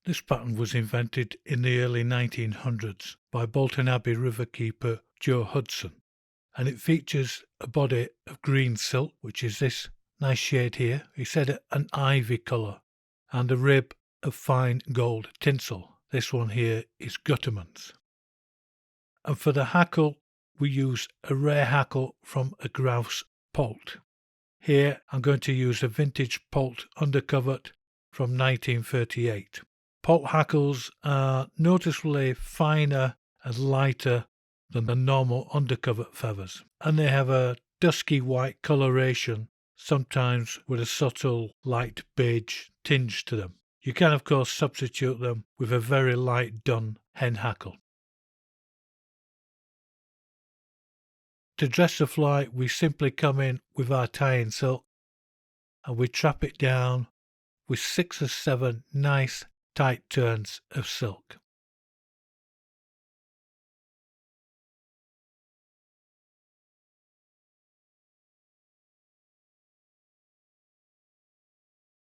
This pattern was invented in the early 1900s by Bolton Abbey river keeper Joe Hudson, and it features a body of green silk, which is this nice shade here. He said an ivy colour, and a rib of fine gold tinsel. This one here is Gutterman's. And for the hackle, we use a rare hackle from a grouse Poult. Here I'm going to use a vintage Poult undercovert from 1938. Poult hackles are noticeably finer and lighter than the normal undercovert feathers, and they have a dusky white coloration, sometimes with a subtle light beige tinge to them. You can of course substitute them with a very light dun hen hackle. To dress the fly, we simply come in with our tying silk and we trap it down with 6 or 7 nice tight turns of silk.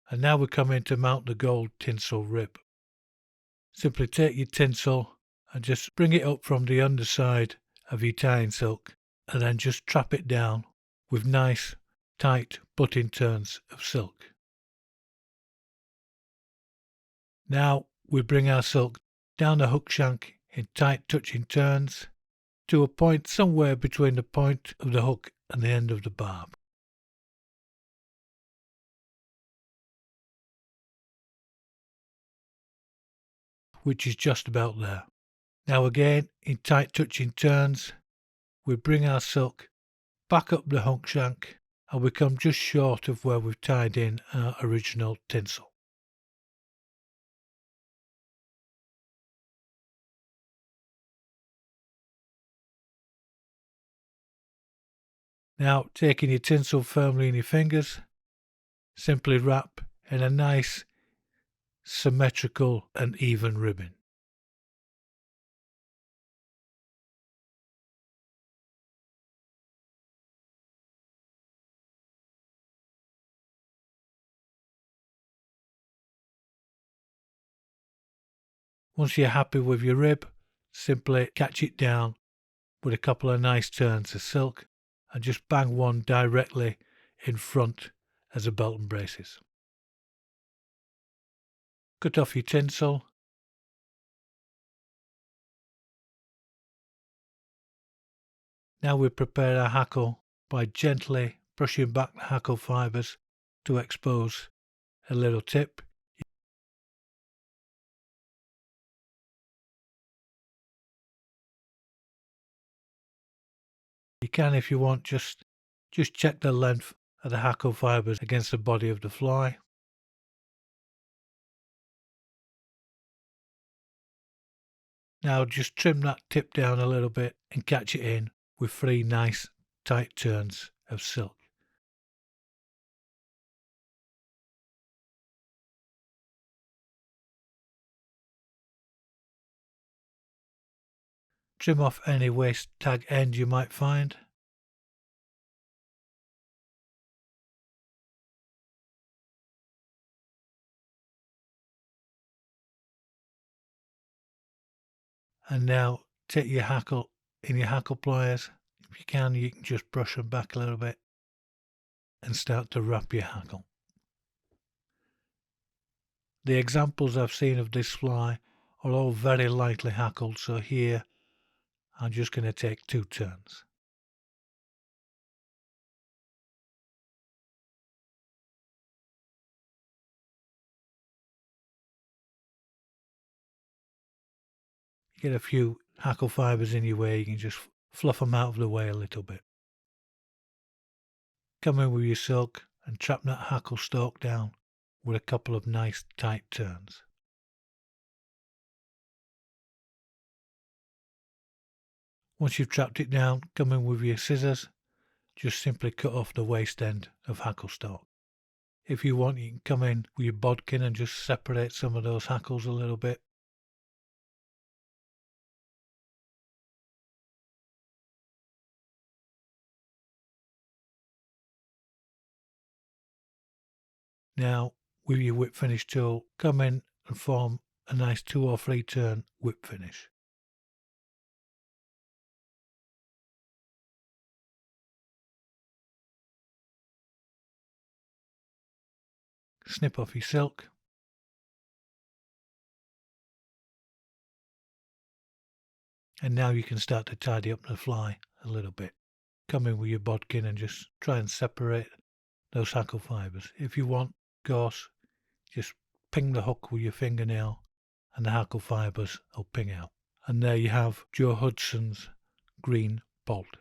And now we come in to mount the gold tinsel rib. Simply take your tinsel and just bring it up from the underside of your tying silk and then just trap it down with nice tight butting turns of silk. Now we bring our silk down the hook shank in tight touching turns to a point somewhere between the point of the hook and the end of the barb. Which is just about there. Now again, in tight touching turns, we bring our silk back up the hook shank and we come just short of where we've tied in our original tinsel. Now, taking your tinsel firmly in your fingers, simply wrap in a nice, symmetrical and even ribbon. Once you're happy with your rib, simply catch it down with a couple of nice turns of silk and just bang one directly in front as a belt and braces. Cut off your tinsel. Now we prepare our hackle by gently brushing back the hackle fibres to expose a little tip. You can, if you want, just check the length of the hackle fibres against the body of the fly. Now just trim that tip down a little bit and catch it in with 3 nice tight turns of silk. Trim off any waste tag end you might find. And now take your hackle in your hackle pliers. If you can just brush them back a little bit and start to wrap your hackle. The examples I've seen of this fly are all very lightly hackled, so here I'm just going to take 2 turns. You get a few hackle fibres in your way, you can just fluff them out of the way a little bit. Come in with your silk and trap that hackle stalk down with a couple of nice tight turns. Once you've trapped it down, come in with your scissors, just simply cut off the waste end of hackle stalk. If you want, you can come in with your bodkin and just separate some of those hackles a little bit. Now, with your whip finish tool, come in and form a nice 2 or 3 turn whip finish. Snip off your silk. And now you can start to tidy up the fly a little bit. Come in with your bodkin and just try and separate those hackle fibres. If you want, of course, just ping the hook with your fingernail and the hackle fibres will ping out. And there you have Joe Hudson's green Poult.